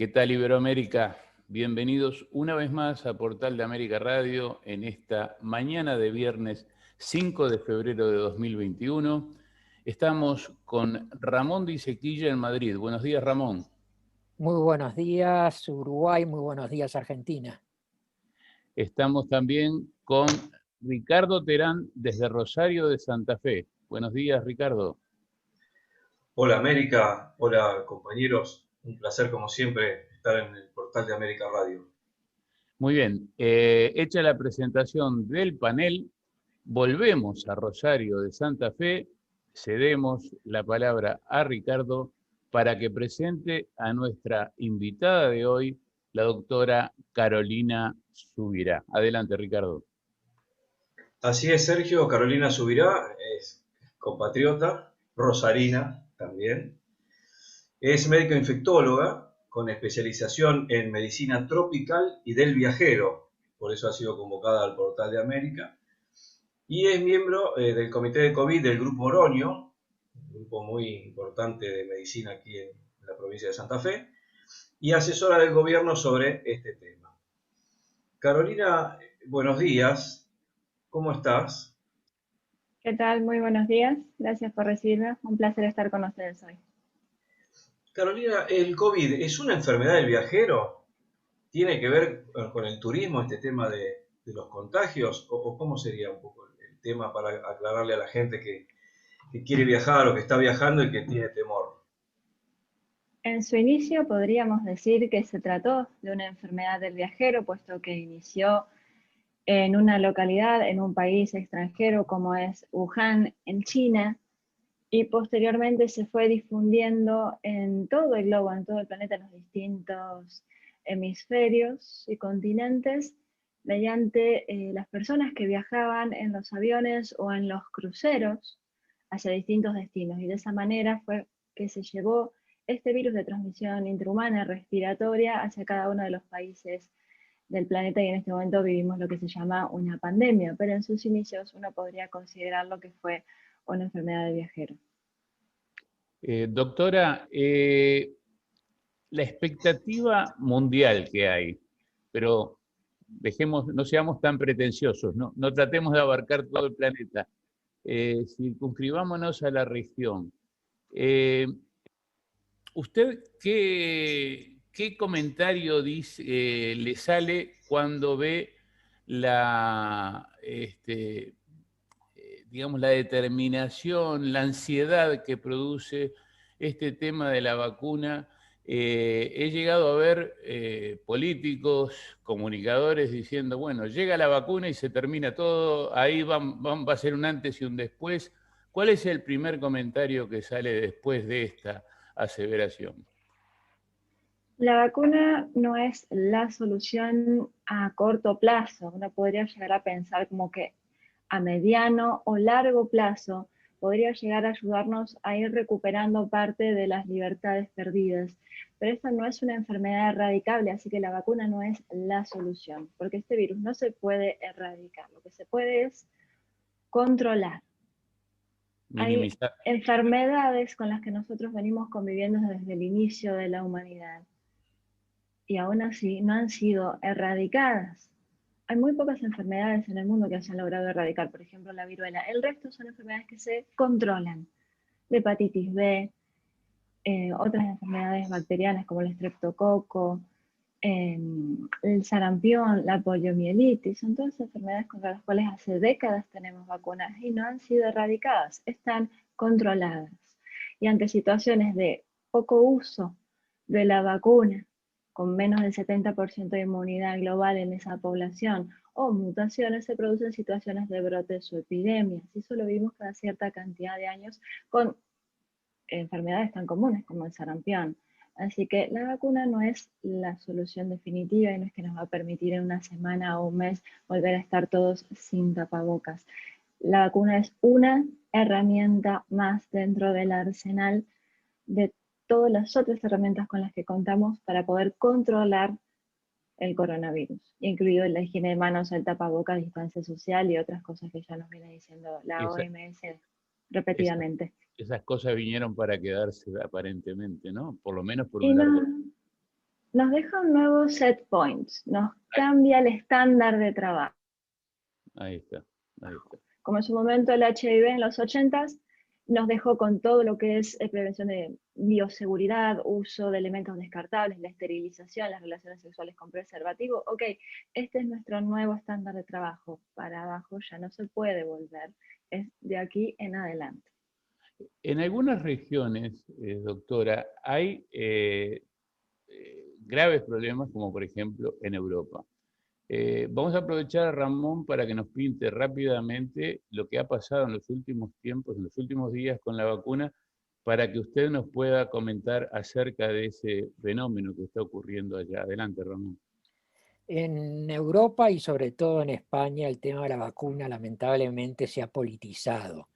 ¿Qué tal, Iberoamérica? Bienvenidos una vez más a Portal de América Radio en esta mañana de viernes 5 de febrero de 2021. Estamos con Ramón de Isequilla en Madrid. Buenos días, Ramón. Muy buenos días, Uruguay, muy buenos días, Argentina. Estamos también con Ricardo Terán desde Rosario de Santa Fe. Buenos días, Ricardo. Hola América, hola compañeros, un placer como siempre estar en el portal de América Radio. Muy bien, hecha la presentación del panel, volvemos a Rosario de Santa Fe, cedemos la palabra a Ricardo para que presente a nuestra invitada de hoy, la doctora Carolina Subirá. Adelante, Ricardo. Así es, Sergio, Carolina Subirá es compatriota, rosarina también. Es médica infectóloga con especialización en medicina tropical y del viajero, por eso ha sido convocada al portal de América. Y es miembro del comité de COVID del Grupo Oroño, un grupo muy importante de medicina aquí en la provincia de Santa Fe, y asesora del gobierno sobre este tema. Carolina, buenos días, ¿cómo estás? ¿Qué tal? Muy buenos días, gracias por recibirme, un placer estar con ustedes hoy. Carolina, ¿el COVID es una enfermedad del viajero? ¿Tiene que ver con el turismo, este tema de los contagios? ¿O cómo sería un poco el tema para aclararle a la gente que quiere viajar o que está viajando y que tiene temor? En su inicio podríamos decir que se trató de una enfermedad del viajero, puesto que inició en una localidad, en un país extranjero como es Wuhan, en China, y posteriormente se fue difundiendo en todo el globo, en todo el planeta, en los distintos hemisferios y continentes, mediante las personas que viajaban en los aviones o en los cruceros hacia distintos destinos. Y de esa manera fue que se llevó este virus de transmisión intrahumana respiratoria hacia cada uno de los países del planeta, y en este momento vivimos lo que se llama una pandemia, pero en sus inicios uno podría considerarlo que fue una enfermedad de viajero. Doctora, la expectativa mundial que hay, pero dejemos, no seamos tan pretenciosos, no tratemos de abarcar todo el planeta, circunscribámonos a la región. ¿Usted qué comentario dice, le sale cuando ve digamos, la determinación, la ansiedad que produce este tema de la vacuna? He llegado a ver políticos, comunicadores diciendo, bueno, llega la vacuna y se termina todo, ahí va a ser un antes y un después. ¿Cuál es el primer comentario que sale después de esta aseveración? La vacuna no es la solución a corto plazo. Uno podría llegar a pensar como que a mediano o largo plazo podría llegar a ayudarnos a ir recuperando parte de las libertades perdidas. Pero esta no es una enfermedad erradicable, así que la vacuna no es la solución, porque este virus no se puede erradicar. Lo que se puede es controlar. Hay Minimizar. enfermedades con las que nosotros venimos conviviendo desde el inicio de la humanidad y aún así no han sido erradicadas. Hay muy pocas enfermedades en el mundo que se han logrado erradicar, por ejemplo la viruela. El resto son enfermedades que se controlan. La hepatitis B, otras enfermedades bacterianas como el estreptococo, el sarampión, la poliomielitis, son todas enfermedades contra las cuales hace décadas tenemos vacunas y no han sido erradicadas, están controladas. Y ante situaciones de poco uso de la vacuna, con menos del 70% de inmunidad global en esa población, o mutaciones, se producen situaciones de brotes o epidemias. Y eso lo vimos cada cierta cantidad de años con enfermedades tan comunes como el sarampión. Así que la vacuna no es la solución definitiva y no es que nos va a permitir en una semana o un mes volver a estar todos sin tapabocas. La vacuna es una herramienta más dentro del arsenal de todas las otras herramientas con las que contamos para poder controlar el coronavirus, incluido la higiene de manos, el tapabocas, distancia social y otras cosas que ya nos viene diciendo la OMS repetidamente. Esas cosas vinieron para quedarse aparentemente, ¿no? Por lo menos por Y un no, largo. Nos deja un nuevo set point, nos cambia el estándar de trabajo. Ahí está, ahí está. Como en su momento el HIV en los 80s nos dejó con todo lo que es prevención de bioseguridad, uso de elementos descartables, la esterilización, las relaciones sexuales con preservativo. Ok, este es nuestro nuevo estándar de trabajo. Para abajo ya no se puede volver. Es de aquí en adelante. En algunas regiones, doctora, hay graves problemas, como por ejemplo en Europa. Vamos a aprovechar a Ramón para que nos pinte rápidamente lo que ha pasado en los últimos tiempos, en los últimos días con la vacuna, para que usted nos pueda comentar acerca de ese fenómeno que está ocurriendo allá. Adelante, Ramón. En Europa y sobre todo en España el tema de la vacuna lamentablemente se ha politizado.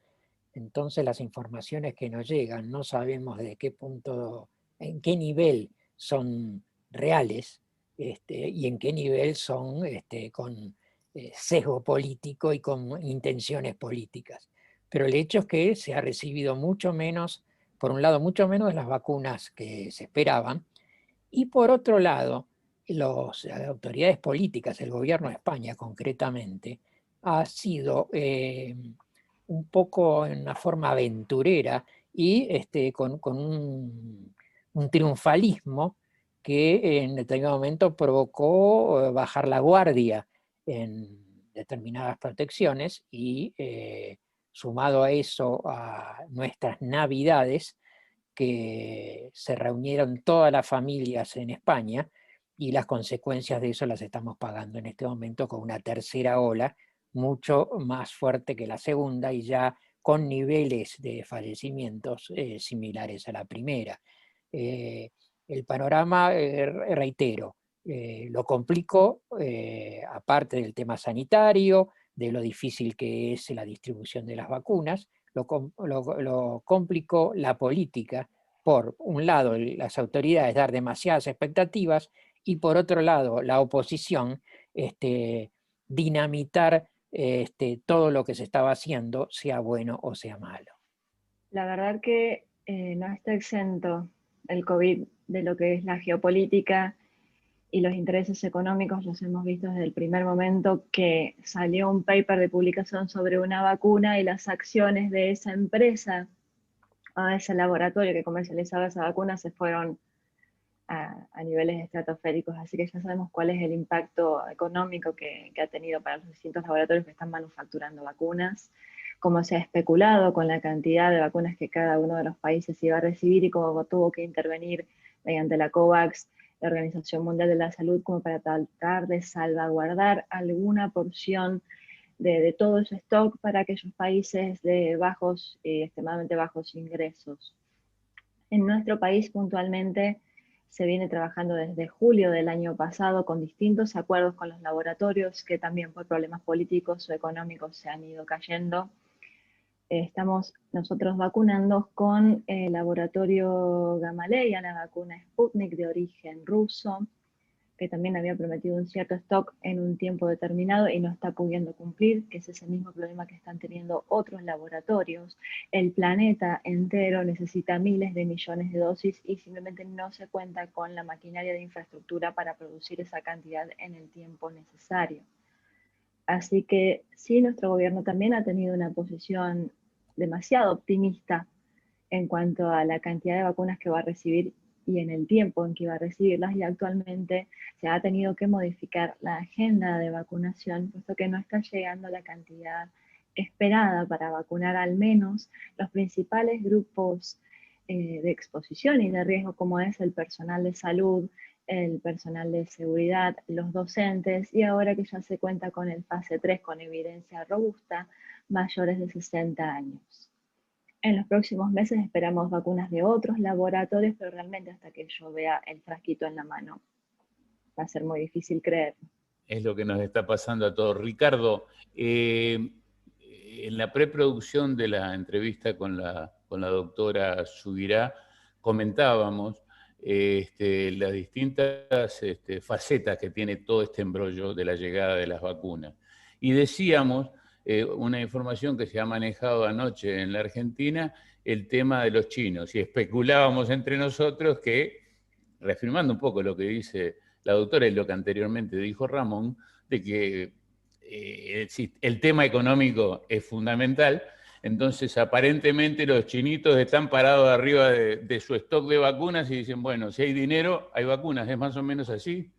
Entonces las informaciones que nos llegan no sabemos de qué punto, en qué nivel son reales y en qué nivel son con sesgo político y con intenciones políticas. Pero el hecho es que se ha recibido mucho menos, por un lado, mucho menos de las vacunas que se esperaban, y por otro lado, las autoridades políticas, el gobierno de España concretamente, ha sido un poco en una forma aventurera y con un triunfalismo que en determinado momento provocó bajar la guardia en determinadas protecciones y sumado a eso a nuestras navidades, que se reunieron todas las familias en España y las consecuencias de eso las estamos pagando en este momento con una tercera ola mucho más fuerte que la segunda y ya con niveles de fallecimientos similares a la primera. El panorama, reitero, lo complicó, aparte del tema sanitario, de lo difícil que es la distribución de las vacunas, lo complicó la política, por un lado las autoridades dar demasiadas expectativas y por otro lado la oposición dinamitar todo lo que se estaba haciendo, sea bueno o sea malo. La verdad que no está exento el COVID de lo que es la geopolítica y los intereses económicos. Los hemos visto desde el primer momento que salió un paper de publicación sobre una vacuna y las acciones de esa empresa, a ese laboratorio que comercializaba esa vacuna, se fueron a niveles estratosféricos, así que ya sabemos cuál es el impacto económico que ha tenido para los distintos laboratorios que están manufacturando vacunas, cómo se ha especulado con la cantidad de vacunas que cada uno de los países iba a recibir y cómo tuvo que intervenir mediante la COVAX, la Organización Mundial de la Salud, como para tratar de salvaguardar alguna porción de todo ese stock para aquellos países de bajos, extremadamente bajos ingresos. En nuestro país puntualmente se viene trabajando desde julio del año pasado con distintos acuerdos con los laboratorios que también por problemas políticos o económicos se han ido cayendo. Estamos nosotros vacunando con el laboratorio Gamaleya, la vacuna Sputnik de origen ruso, que también había prometido un cierto stock en un tiempo determinado y no está pudiendo cumplir, que ese es el mismo problema que están teniendo otros laboratorios. El planeta entero necesita miles de millones de dosis y simplemente no se cuenta con la maquinaria de infraestructura para producir esa cantidad en el tiempo necesario. Así que sí, nuestro gobierno también ha tenido una posición demasiado optimista en cuanto a la cantidad de vacunas que va a recibir y en el tiempo en que va a recibirlas, y actualmente se ha tenido que modificar la agenda de vacunación, puesto que no está llegando la cantidad esperada para vacunar al menos los principales grupos de exposición y de riesgo, como es el personal de salud, el personal de seguridad, los docentes, y ahora que ya se cuenta con el fase 3 con evidencia robusta, mayores de 60 años. En los próximos meses esperamos vacunas de otros laboratorios, pero realmente hasta que yo vea el frasquito en la mano va a ser muy difícil creer. Es lo que nos está pasando a todos. Ricardo, en la preproducción de la entrevista con la doctora Subirá, comentábamos las distintas facetas que tiene todo este embrollo de la llegada de las vacunas. Y decíamos, una información que se ha manejado anoche en la Argentina, el tema de los chinos. Y especulábamos entre nosotros que reafirmando un poco lo que dice la doctora y lo que anteriormente dijo Ramón, de que el tema económico es fundamental. Entonces, aparentemente los chinitos están parados arriba de su stock de vacunas y dicen, bueno, si hay dinero, hay vacunas. ¿Es más o menos así?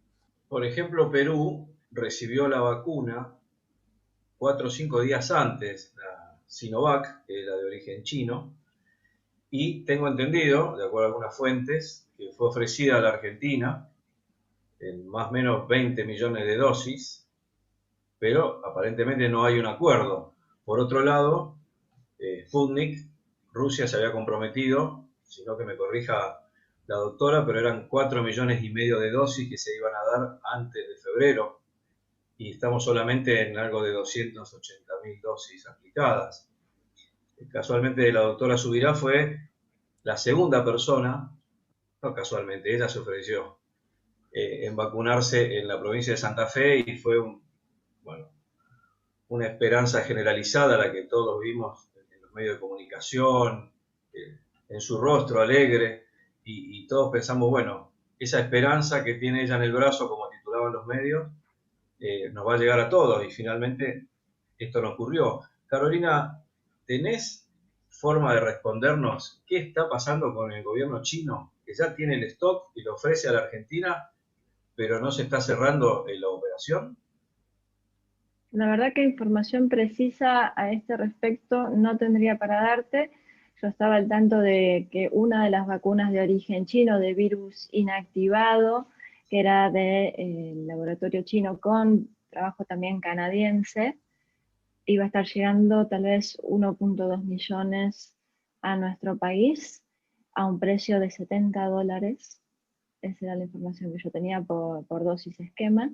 Por ejemplo, Perú recibió la vacuna 4 o 5 días antes, la Sinovac, que era de origen chino, y tengo entendido, de acuerdo a algunas fuentes, que fue ofrecida a la Argentina en más o menos 20 millones de dosis, pero aparentemente no hay un acuerdo. Por otro lado, Sputnik, Rusia se había comprometido, si no que me corrija la doctora, pero eran 4 millones y medio de dosis que se iban a dar antes de febrero, y estamos solamente en algo de 280.000 dosis aplicadas. Casualmente la doctora Subirá fue la segunda persona, no casualmente, ella se ofreció en vacunarse en la provincia de Santa Fe y fue bueno, una esperanza generalizada la que todos vimos en los medios de comunicación, en su rostro alegre, y todos pensamos, bueno, esa esperanza que tiene ella en el brazo, como titulaban los medios, nos va a llegar a todos, y finalmente esto no ocurrió. Carolina, ¿tenés forma de respondernos qué está pasando con el gobierno chino, que ya tiene el stock y lo ofrece a la Argentina, pero no se está cerrando la operación? La verdad que información precisa a este respecto no tendría para darte. Yo estaba al tanto de que una de las vacunas de origen chino, de virus inactivado, que era del laboratorio chino con trabajo también canadiense, iba a estar llegando tal vez 1.2 millones a nuestro país a un precio de $70. Esa era la información que yo tenía por dosis esquema,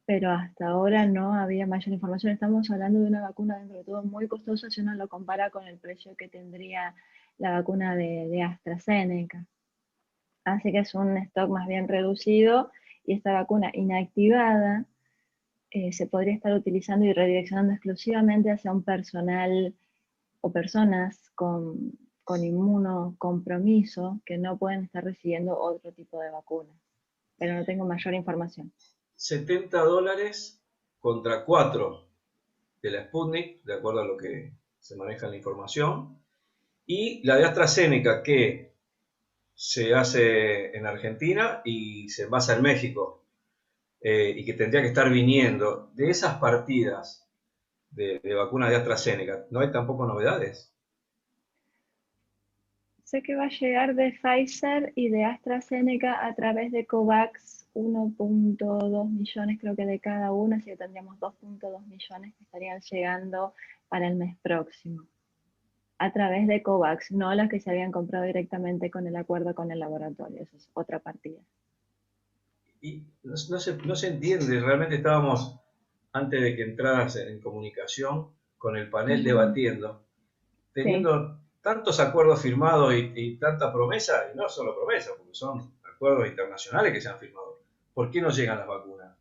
pero hasta ahora no había mayor información. Estamos hablando de una vacuna dentro de todo muy costosa si uno lo compara con el precio que tendría la vacuna de AstraZeneca. Así que es un stock más bien reducido, y esta vacuna inactivada se podría estar utilizando y redireccionando exclusivamente hacia un personal o personas con inmunocompromiso que no pueden estar recibiendo otro tipo de vacuna. Pero no tengo mayor información. $70 contra 4 de la Sputnik, de acuerdo a lo que se maneja en la información, y la de AstraZeneca, que se hace en Argentina y se envasa en México, y que tendría que estar viniendo. De esas partidas de vacunas de AstraZeneca, ¿no hay tampoco novedades? Sé que va a llegar de Pfizer y de AstraZeneca a través de COVAX 1.2 millones creo que de cada una, así que tendríamos 2.2 millones que estarían llegando para el mes próximo. A través de COVAX, no las que se habían comprado directamente con el acuerdo con el laboratorio, eso es otra partida. Y no se entiende, realmente estábamos, antes de que entraras en comunicación, con el panel debatiendo, teniendo tantos acuerdos firmados y tanta promesa, y no solo promesa, porque son acuerdos internacionales que se han firmado. ¿Por qué no llegan las vacunas?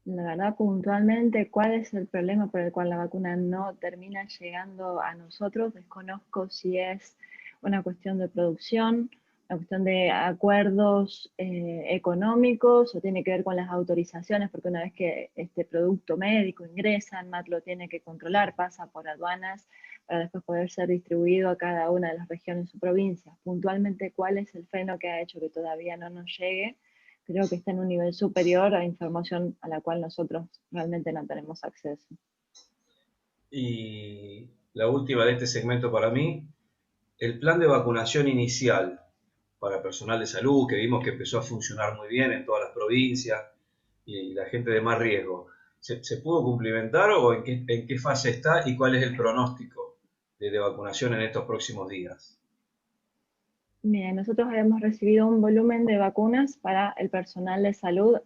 La verdad, puntualmente, ¿cuál es el problema por el cual la vacuna no termina llegando a nosotros? Desconozco si es una cuestión de producción, una cuestión de acuerdos económicos, o tiene que ver con las autorizaciones, porque una vez que este producto médico ingresa, ANMAT lo tiene que controlar, pasa por aduanas para después poder ser distribuido a cada una de las regiones o provincias. Puntualmente, ¿cuál es el freno que ha hecho que todavía no nos llegue? Creo que está en un nivel superior a información a la cual nosotros realmente no tenemos acceso. Y la última de este segmento para mí, el plan de vacunación inicial para personal de salud, que vimos que empezó a funcionar muy bien en todas las provincias, y la gente de más riesgo, ¿se pudo cumplimentar o en qué fase está y cuál es el pronóstico de vacunación en estos próximos días? Mira, nosotros hemos recibido un volumen de vacunas para el personal de salud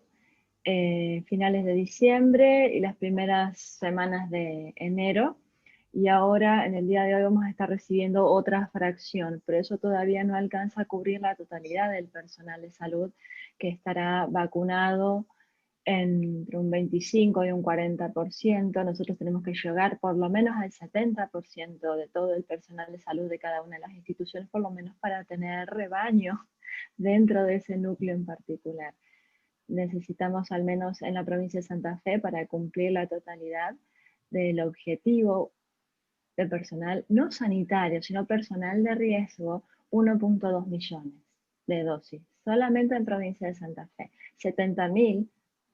finales de diciembre y las primeras semanas de enero. Y ahora, en el día de hoy, vamos a estar recibiendo otra fracción, pero eso todavía no alcanza a cubrir la totalidad del personal de salud que estará vacunado entre un 25 y un 40%, nosotros tenemos que llegar por lo menos al 70% de todo el personal de salud de cada una de las instituciones, por lo menos para tener rebaño dentro de ese núcleo en particular. Necesitamos al menos en la provincia de Santa Fe, para cumplir la totalidad del objetivo de personal no sanitario, sino personal de riesgo, 1.2 millones de dosis, solamente en provincia de Santa Fe. 70.000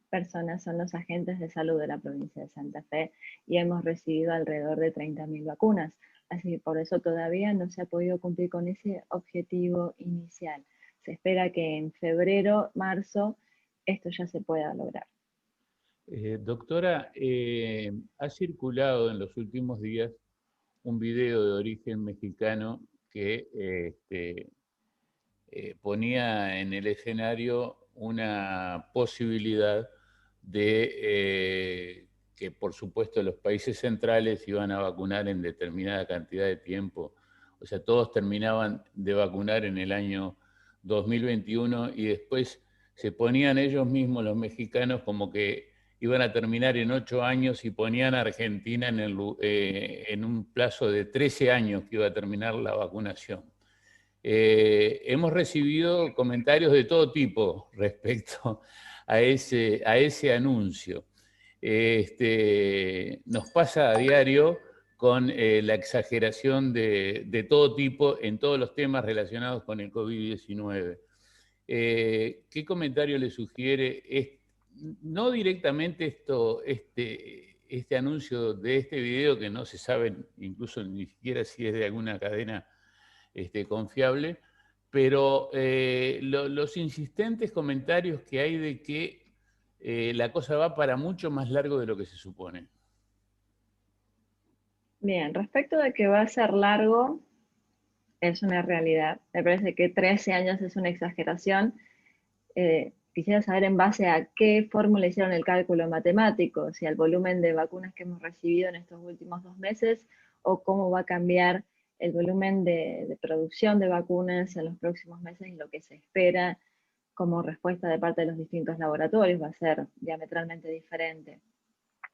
personas son los agentes de salud de la provincia de Santa Fe y hemos recibido alrededor de 30.000 vacunas. Así que por eso todavía no se ha podido cumplir con ese objetivo inicial. Se espera que en febrero, marzo, esto ya se pueda lograr. Doctora, ha circulado en los últimos días un video de origen mexicano que ponía en el escenario una posibilidad de que, por supuesto, los países centrales iban a vacunar en determinada cantidad de tiempo. O sea, todos terminaban de vacunar en el año 2021 y después se ponían ellos mismos, los mexicanos, como que iban a terminar en 8 años y ponían a Argentina en un plazo de 13 años que iba a terminar la vacunación. Hemos recibido comentarios de todo tipo respecto a ese anuncio. Nos pasa a diario con la exageración de todo tipo en todos los temas relacionados con el COVID-19. ¿Qué comentario le sugiere? No directamente este anuncio de este video, que no se sabe incluso ni siquiera si es de alguna cadena confiable, pero los insistentes comentarios que hay de que la cosa va para mucho más largo de lo que se supone. Bien, respecto de que va a ser largo, es una realidad. Me parece que 13 años es una exageración. Quisiera saber en base a qué fórmula hicieron el cálculo matemático, si al volumen de vacunas que hemos recibido en estos últimos 2 meses, o cómo va a cambiar el volumen de producción de vacunas en los próximos meses y lo que se espera como respuesta de parte de los distintos laboratorios va a ser diametralmente diferente.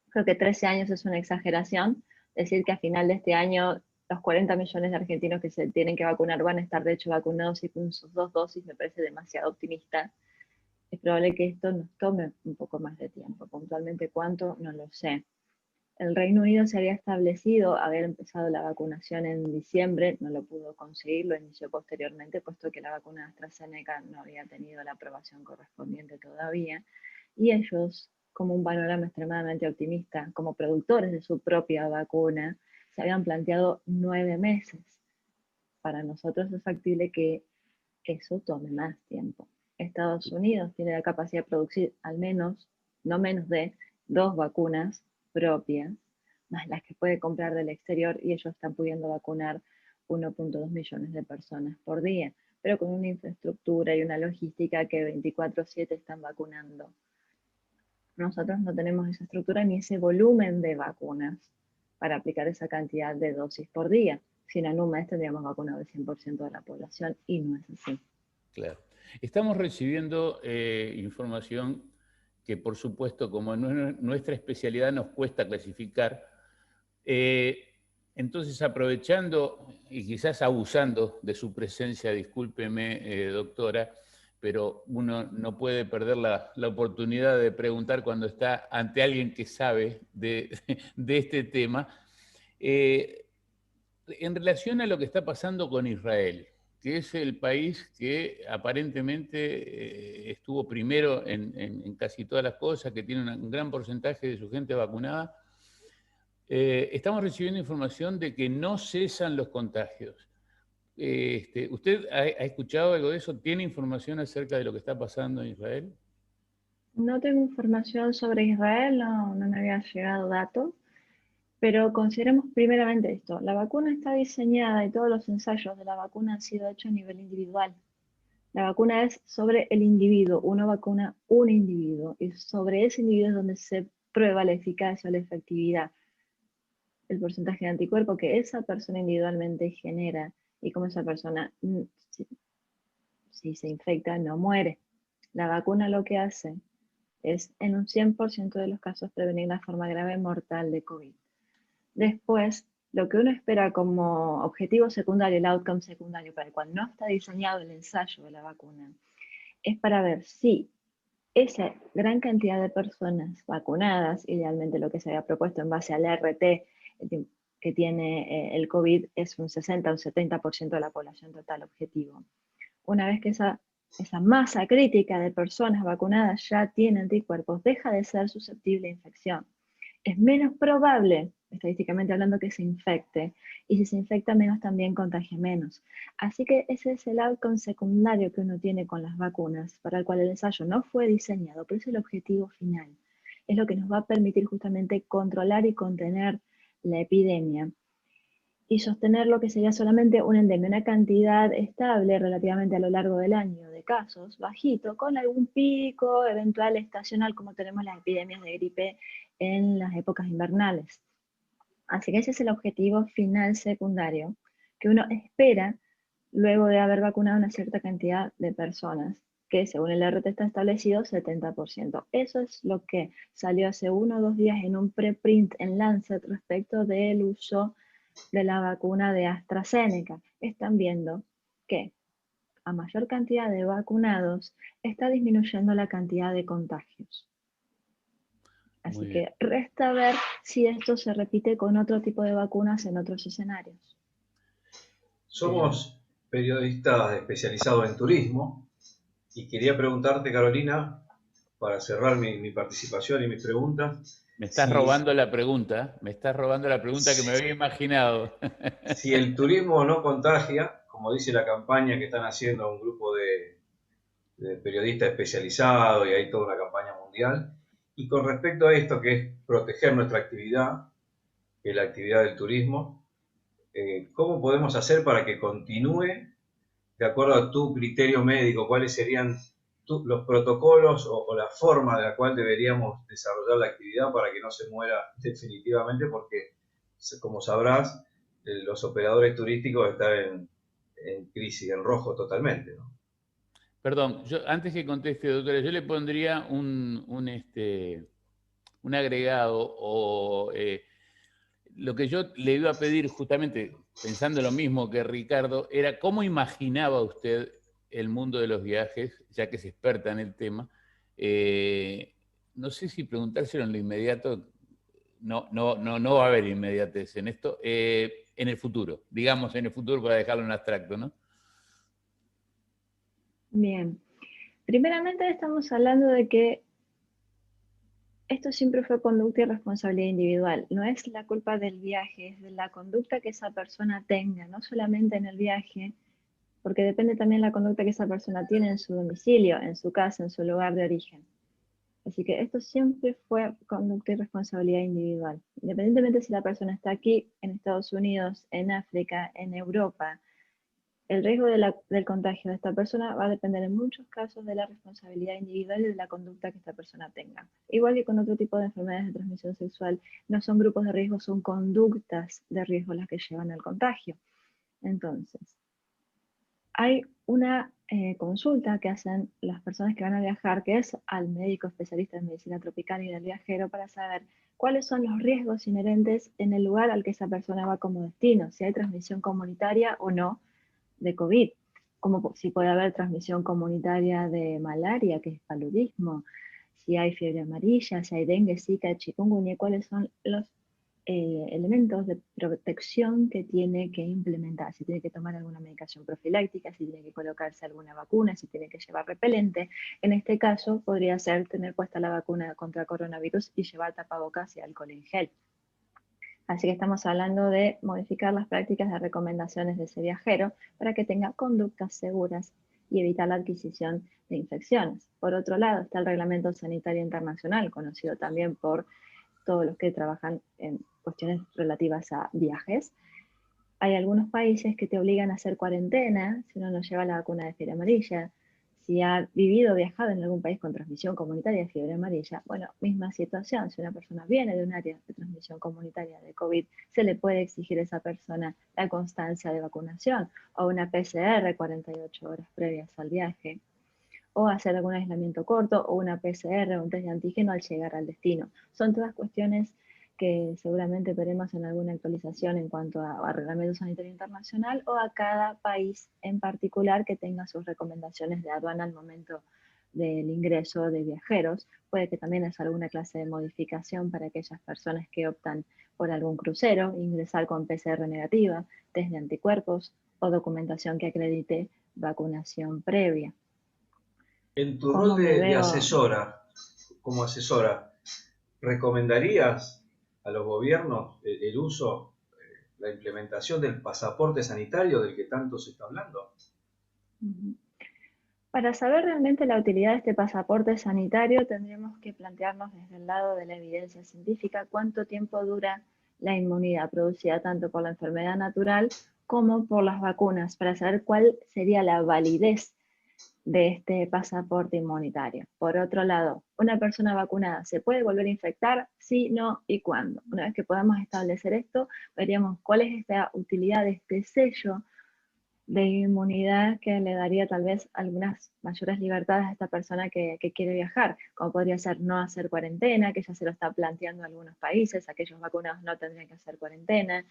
Creo que 13 años es una exageración. Decir que a final de este año los 40 millones de argentinos que se tienen que vacunar van a estar de hecho vacunados y con sus 2 dosis me parece demasiado optimista. Es probable que esto nos tome un poco más de tiempo. Puntualmente cuánto, no lo sé. El Reino Unido se había establecido haber empezado la vacunación en diciembre, no lo pudo conseguir, lo inició posteriormente, puesto que la vacuna AstraZeneca no había tenido la aprobación correspondiente todavía, y ellos, como un panorama extremadamente optimista, como productores de su propia vacuna, se habían planteado 9 meses. Para nosotros es factible que eso tome más tiempo. Estados Unidos tiene la capacidad de producir al menos, no menos de 2 vacunas propias, más las que puede comprar del exterior, y ellos están pudiendo vacunar 1.2 millones de personas por día, pero con una infraestructura y una logística que 24/7 están vacunando. Nosotros no tenemos esa estructura ni ese volumen de vacunas para aplicar esa cantidad de dosis por día. Si en un mes tendríamos vacunado el 100% de la población y no es así. Claro. Estamos recibiendo información que, por supuesto, como nuestra especialidad nos cuesta clasificar, entonces aprovechando y quizás abusando de su presencia, discúlpeme, doctora, pero uno no puede perder la oportunidad de preguntar cuando está ante alguien que sabe de este tema, en relación a lo que está pasando con Israel, que es el país que aparentemente estuvo primero en casi todas las cosas, que tiene un gran porcentaje de su gente vacunada, estamos recibiendo información de que no cesan los contagios. ¿Usted ha escuchado algo de eso? ¿Tiene información acerca de lo que está pasando en Israel? No tengo información sobre Israel, no me había llegado datos, pero consideremos primeramente esto. La vacuna está diseñada y todos los ensayos de la vacuna han sido hechos a nivel individual. La vacuna es sobre el individuo, uno vacuna un individuo y sobre ese individuo es donde se prueba la eficacia o la efectividad, el porcentaje de anticuerpo que esa persona individualmente genera y cómo esa persona, si se infecta, no muere. La vacuna lo que hace es en un 100% de los casos prevenir la forma grave mortal de COVID. Después, lo que uno espera como objetivo secundario, el outcome secundario, para el cual no está diseñado el ensayo de la vacuna, es para ver si esa gran cantidad de personas vacunadas, idealmente lo que se había propuesto en base al RT que tiene el COVID, es un 60 o un 70% de la población total objetivo. Una vez que esa masa crítica de personas vacunadas ya tiene anticuerpos, deja de ser susceptible a infección. Es menos probable, estadísticamente hablando, que se infecte, y si se infecta menos también contagia menos. Así que ese es el outcome secundario que uno tiene con las vacunas, para el cual el ensayo no fue diseñado, pero es el objetivo final. Es lo que nos va a permitir justamente controlar y contener la epidemia y sostener lo que sería solamente una endemia, una cantidad estable relativamente a lo largo del año de casos, bajito, con algún pico eventual estacional como tenemos las epidemias de gripe en las épocas invernales. Así que ese es el objetivo final secundario que uno espera luego de haber vacunado una cierta cantidad de personas, que según el RT está establecido 70%. Eso es lo que salió hace 1 o 2 días en un preprint en Lancet respecto del uso de la vacuna de AstraZeneca. Están viendo que a mayor cantidad de vacunados está disminuyendo la cantidad de contagios. Así que resta ver si esto se repite con otro tipo de vacunas en otros escenarios. Somos periodistas especializados en turismo y quería preguntarte, Carolina, para cerrar mi participación y mis preguntas. Me estás robando la pregunta que me había imaginado. Si el turismo no contagia, como dice la campaña que están haciendo un grupo de periodistas especializados y hay toda una campaña mundial, y con respecto a esto que es proteger nuestra actividad, que es la actividad del turismo, ¿cómo podemos hacer para que continúe de acuerdo a tu criterio médico? ¿Cuáles serían los protocolos o la forma de la cual deberíamos desarrollar la actividad para que no se muera definitivamente? Porque, como sabrás, los operadores turísticos están en crisis, en rojo totalmente, ¿no? Perdón, yo antes que conteste, doctora, yo le pondría un agregado o lo que yo le iba a pedir justamente, pensando lo mismo que Ricardo, era cómo imaginaba usted el mundo de los viajes, ya que es experta en el tema. No sé si preguntárselo en lo inmediato, no va a haber inmediatez en esto, en el futuro, digamos en el futuro para dejarlo en abstracto, ¿no? Bien, primeramente estamos hablando de que esto siempre fue conducta y responsabilidad individual. No es la culpa del viaje, es de la conducta que esa persona tenga, no solamente en el viaje, porque depende también de la conducta que esa persona tiene en su domicilio, en su casa, en su lugar de origen. Así que esto siempre fue conducta y responsabilidad individual. Independientemente si la persona está aquí, en Estados Unidos, en África, en Europa, el riesgo del contagio de esta persona va a depender en muchos casos de la responsabilidad individual y de la conducta que esta persona tenga. Igual que con otro tipo de enfermedades de transmisión sexual, no son grupos de riesgo, son conductas de riesgo las que llevan al contagio. Entonces, hay una consulta que hacen las personas que van a viajar, que es al médico especialista en medicina tropical y del viajero, para saber cuáles son los riesgos inherentes en el lugar al que esa persona va como destino, si hay transmisión comunitaria o no de COVID, como si puede haber transmisión comunitaria de malaria, que es paludismo, si hay fiebre amarilla, si hay dengue, zika, chikungunya, cuáles son los elementos de protección que tiene que implementar, si tiene que tomar alguna medicación profiláctica, si tiene que colocarse alguna vacuna, si tiene que llevar repelente. En este caso podría ser tener puesta la vacuna contra coronavirus y llevar tapabocas y alcohol en gel. Así que estamos hablando de modificar las prácticas de recomendaciones de ese viajero para que tenga conductas seguras y evitar la adquisición de infecciones. Por otro lado, está el Reglamento Sanitario Internacional, conocido también por todos los que trabajan en cuestiones relativas a viajes. Hay algunos países que te obligan a hacer cuarentena si uno no lleva la vacuna de fiebre amarilla. Si ha vivido o viajado en algún país con transmisión comunitaria de fiebre amarilla, bueno, misma situación. Si una persona viene de un área de transmisión comunitaria de COVID, se le puede exigir a esa persona la constancia de vacunación o una PCR 48 horas previas al viaje. o hacer algún aislamiento corto, o una PCR o un test de antígeno al llegar al destino. Son todas cuestiones que seguramente veremos en alguna actualización en cuanto a Reglamento Sanitario Internacional o a cada país en particular que tenga sus recomendaciones de aduana al momento del ingreso de viajeros. Puede que también haya alguna clase de modificación para aquellas personas que optan por algún crucero, ingresar con PCR negativa, test de anticuerpos o documentación que acredite vacunación previa. En tu rol de asesora, como asesora, ¿recomendarías a los gobiernos el uso, la implementación del pasaporte sanitario del que tanto se está hablando? Para saber realmente la utilidad de este pasaporte sanitario, tendríamos que plantearnos desde el lado de la evidencia científica cuánto tiempo dura la inmunidad producida tanto por la enfermedad natural como por las vacunas, para saber cuál sería la validez de este pasaporte inmunitario. Por otro lado, ¿una persona vacunada se puede volver a infectar? Sí, no y cuándo. Una vez que podamos establecer esto, veríamos cuál es esta utilidad de este sello de inmunidad que le daría tal vez algunas mayores libertades a esta persona que quiere viajar, como podría ser no hacer cuarentena, que ya se lo está planteando en algunos países, aquellos vacunados no tendrían que hacer cuarentena,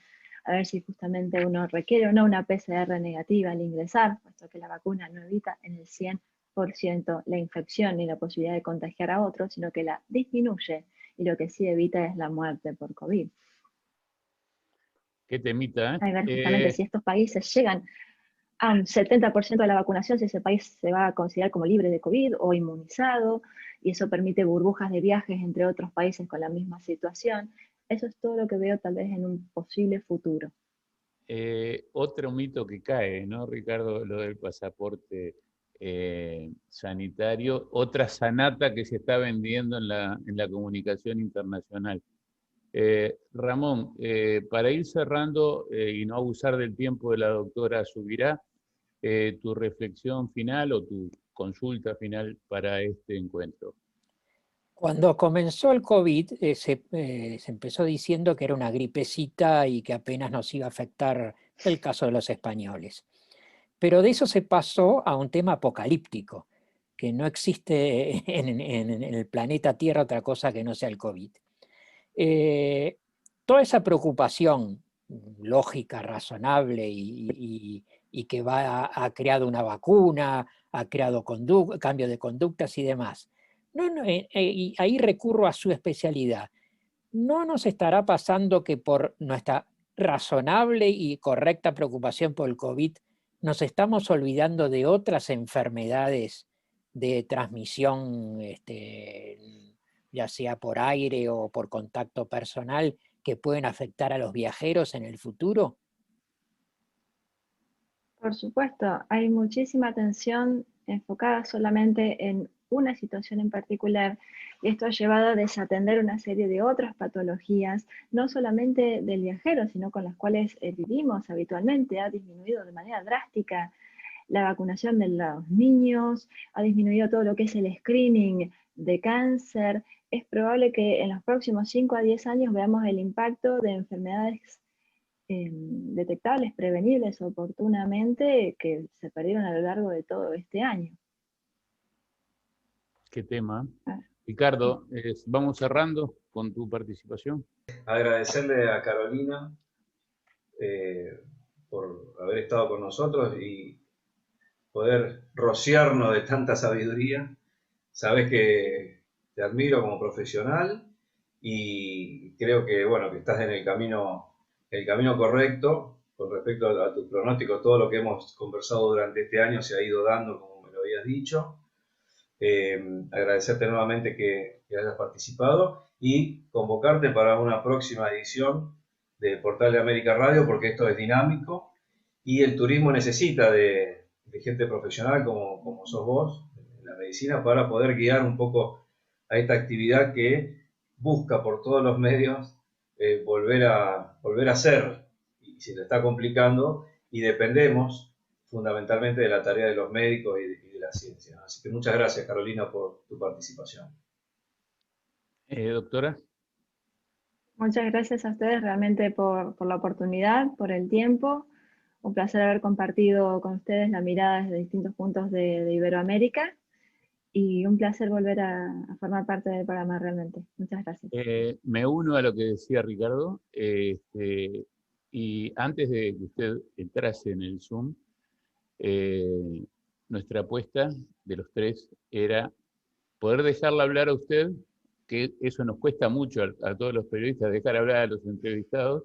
a ver si justamente uno requiere o no una PCR negativa al ingresar, puesto que la vacuna no evita en el 100% la infección ni la posibilidad de contagiar a otros, sino que la disminuye, y lo que sí evita es la muerte por COVID. Qué temita, ¿eh? A ver justamente si estos países llegan a un 70% de la vacunación, si ese país se va a considerar como libre de COVID o inmunizado, y eso permite burbujas de viajes entre otros países con la misma situación. Eso es todo lo que veo tal vez en un posible futuro. Otro mito que cae, ¿no, Ricardo? Lo del pasaporte sanitario, otra sanata que se está vendiendo en la comunicación internacional. Ramón, para ir cerrando y no abusar del tiempo de la doctora Subirá, tu reflexión final o tu consulta final para este encuentro. Cuando comenzó el COVID, se empezó diciendo que era una gripecita y que apenas nos iba a afectar el caso de los españoles. Pero de eso se pasó a un tema apocalíptico, que no existe en el planeta Tierra otra cosa que no sea el COVID. Toda esa preocupación lógica, razonable y que ha creado una vacuna, ha creado cambio de conductas y demás. Y ahí recurro a su especialidad. ¿No nos estará pasando que por nuestra razonable y correcta preocupación por el COVID nos estamos olvidando de otras enfermedades de transmisión, ya sea por aire o por contacto personal, que pueden afectar a los viajeros en el futuro? Por supuesto, hay muchísima atención enfocada solamente en una situación en particular, y esto ha llevado a desatender una serie de otras patologías, no solamente del viajero, sino con las cuales vivimos habitualmente. Ha disminuido de manera drástica la vacunación de los niños, ha disminuido todo lo que es el screening de cáncer. Es probable que en los próximos 5 a 10 años veamos el impacto de enfermedades detectables, prevenibles oportunamente, que se perdieron a lo largo de todo este año. Qué tema. Ricardo, vamos cerrando con tu participación. Agradecerle a Carolina por haber estado con nosotros y poder rociarnos de tanta sabiduría. Sabes que te admiro como profesional y creo que, bueno, que estás en el camino correcto con respecto a tus pronósticos. Todo lo que hemos conversado durante este año se ha ido dando como me lo habías dicho. Agradecerte nuevamente que hayas participado y convocarte para una próxima edición de Portal de América Radio, porque esto es dinámico y el turismo necesita de gente profesional como sos vos, en la medicina, para poder guiar un poco a esta actividad que busca por todos los medios volver a ser, y se le está complicando, y dependemos fundamentalmente de la tarea de los médicos y de la ciencia. Así que muchas gracias, Carolina, por tu participación. Doctora. Muchas gracias a ustedes realmente por la oportunidad, por el tiempo. Un placer haber compartido con ustedes la mirada desde distintos puntos de Iberoamérica. Y un placer volver a formar parte del programa realmente. Muchas gracias. Me uno a lo que decía Ricardo, y antes de que usted entrase en el Zoom, nuestra apuesta de los tres era poder dejarla hablar a usted, que eso nos cuesta mucho a todos los periodistas, dejar hablar a los entrevistados,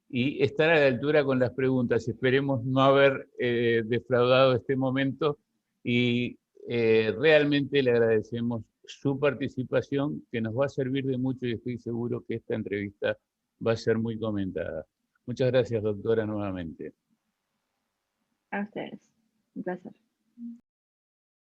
y estar a la altura con las preguntas. Esperemos no haber defraudado este momento y realmente le agradecemos su participación, que nos va a servir de mucho y estoy seguro que esta entrevista va a ser muy comentada. Muchas gracias, doctora, nuevamente. A ustedes. Un placer.